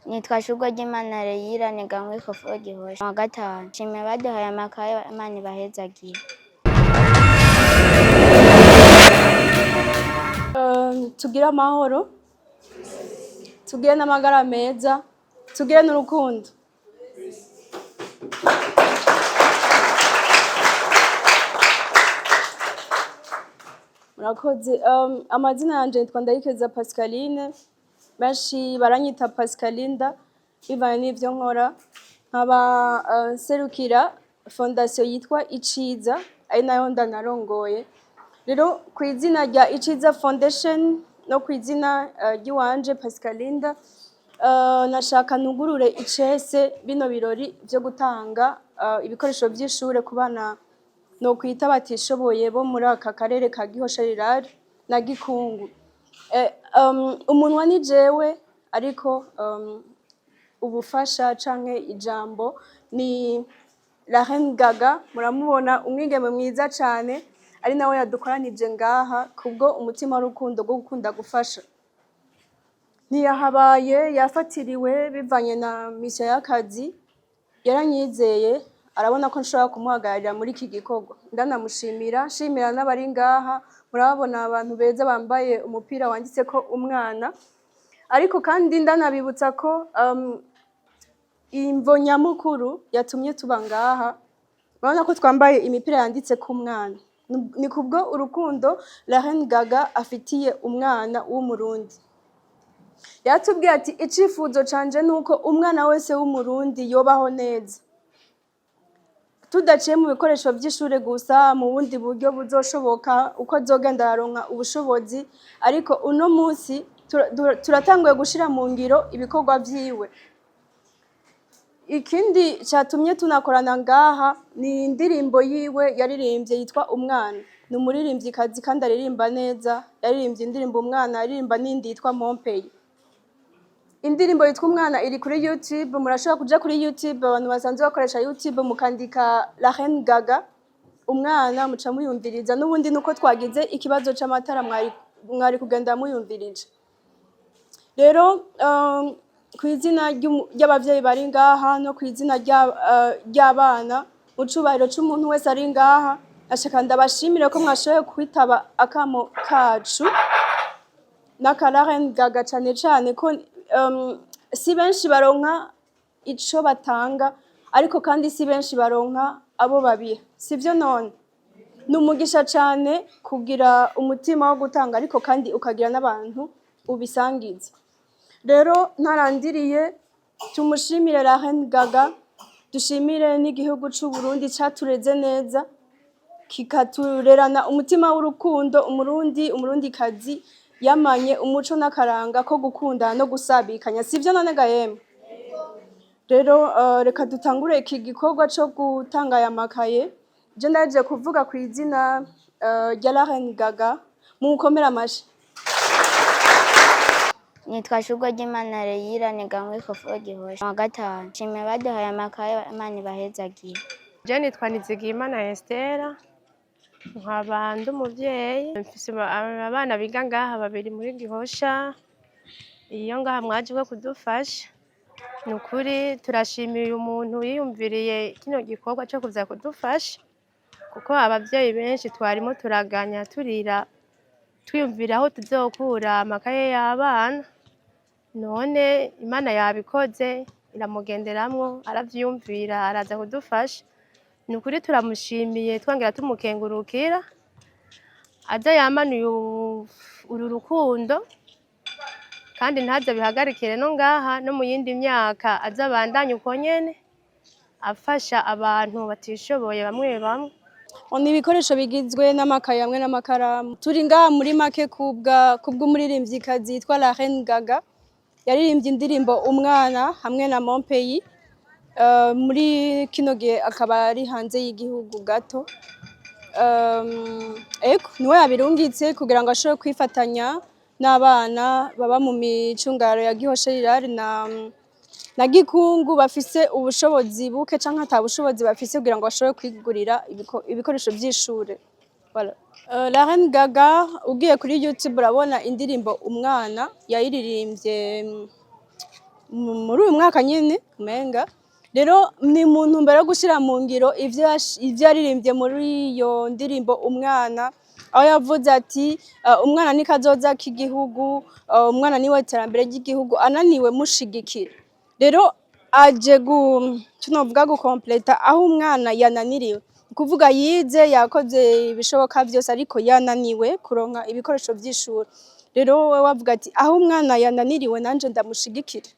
Nitwa Shurwaryimana Reyira niga muri Kofo Gihosha mu wa gatanu. Nshimiye abaduhaye amakaye Imana ibahezagire. Tugire amahoro, tugire n'amagara meza, tugire n'urukundo. Murakoze. Amazina yanje nitwa Ndayikeza Pascaline, benshi baranyita Pascalinda bivanye n'ivyo nkora. Nkaba serukira fondation yitwa Iciza ari nayo ndanarongoye. Rero kw'izina rya Iciza Foundation no kw'izina ry'iwanje Pascalinda, nashaka ntugurure icese bino birori vyo gutanga ibikoresho vy'ishure ku bana no kwita batishoboye bo muri aka karere ka Gihosha Rural na Gikungu. Umunwa ni jewe ariko ubufasha canke ijambo ni La Reine Gaga, muramubona umwigeme mwiza cane ari nawe yadukoranije ngaha kubwo umutima w'urukundo rwo gukunda gufasha. Ntiyahabaye, yafatiriwe bivanye na mission y'akazi, yaranyizeye arabona ko nshobora kumuhagararira muri iki gikorwa. Ndanamushimira, nshimira n'abari ngaha, murababona abantu beza bambaye umupira wanditseko umwana. Ariko kandi ndanabibutsa ko imvo nyamukuru yatumye tuba ngaha, urabona ko twambaye imipira yanditseko umwana. Ni kubwo urukundo La Reine Gaga afitiye umwana w'umurundi. Yatubwiye ati icifuzo canje nuko umwana wese w'umurundi yobaho neza, tudaciye mu bikoresho vy'ishure gusa, mu bundi buryo buzoshoboka uko azogenda araronka ubushobozi. Ariko uno musi turatanguye gushira mu ngiro ibikorwa vyiwe. Ikindi catumye tunakorana ngaha ni indirimbo yiwe yaririmbye yitwa Umwana. Ni umuririmvyikazi kandi aririmba neza, yaririmbye indirimbo Umwana, aririmba n'indi yitwa Mompei. Indirimbo yitwa Umwana iri kuri YouTube, murashobora kuja kuri YouTube, abantu basanzwe bakoresha YouTube mukandika La Reine Gaga Umwana muca muyumviriza. N'ubundi nuko twagize ikibazo c'amatara mwari kugenda muyumvirije. Rero kw'izina ry'abavyeyi bari ngaha no kw'izina ry'abana, mu cubahiro c'umuntu wese ari ngaha, nashaka ndabashimire ko mwashoboye kwitaba akamo kacu n'aka La Reine Gaga cane cane ko si benshi baronka ico batanga, ariko kandi si benshi baronka abo babiha, sivyo none? Ni umugisha cane kugira umutima wo gutanga ariko kandi ukagira n'abantu ubisangiza. Rero ntarandiriye, tumushimire La Reine Gaga, dushimire n'igihugu c'u Burundi catureze neza kikaturerana umutima w'urukundo. Umurundikazi yamanye umuco n'akaranga ko gukunda no gusabikanya, sivyo none ga yemwe? Rero reka dutangure iki gikorwa co gutanga aya makaye. Je ndaje kuvuga kw'izina rya La Reine Gaga, mukomere amashi. Nitwa Shurwaryimana Reyira niga muri Kofo Gihosha mu wa gatanu. Nshimiye abaduhaye amakaye Imana ibahezagire. Je nitwa Nizigiyimana Estera, nkaba ndi umuvyeyi, mfise abana biga ngaha babiri muri Gihosha. Iyo ngaha mwaje ko kudufasha, ni ukuri turashimiye umuntu yiyumviriye kino gikorwa co kuza kudufasha, kuko abavyeyi benshi twarimo turaganya turira twiyumvira aho tuzokura amakaye y'abana. None Imana yabikoze iramugenderamwo, aravyiyumvira araza kudufasha. Ni ukuri turamushimiye twongera tumukengurukira, aza yamanuye uru rukundo kandi ntaze bihagarikire no ngaha no mu yindi myaka, aza abandanye uko nyene afasha abantu batishoboye bamwe bamwe. Ni ibikoresho bigizwe n'amakaye hamwe n'amakaramu. Turi ngaha muri make kubw'umuririmvyikazi yitwa La Reine Gaga, yaririmbye indirimbo Umwana hamwe na Mompei. Muri kino gihe akaba ari hanze y'igihugu gato. Niwe yabirungitse kugira ngo ashobore kwifatanya n'abana baba mu micungaro ya Gihosha Rural na Gikungu bafise ubushobozi buke canke ata bushobozi bafise kugira ngo bashobore kwigurira ibikoresho vy'ishure. Voilà. La Reine Gaga ugiye kuri YouTube urabona indirimbo Umwana yayiririmbye muri uyu mwaka nyene umenga. Rero ni mu ntumbero yo gushira mu ngiro ivyo yaririmbye muri iyo ndirimbo Umwana, aho yavuze ati umwana ni kazoza k'igihugu, umwana niwe terambere ry'igihugu, ananiwe mushigikira. Rero aje novuga gukompleta aho umwana yananiriwe, kuvuga yize yakoze ibishoboka vyose ariko yananiwe kuronka ibikoresho vy'ishuri. Rero we wavuga ati aho umwana yananiriwe nanje ndamushigikira.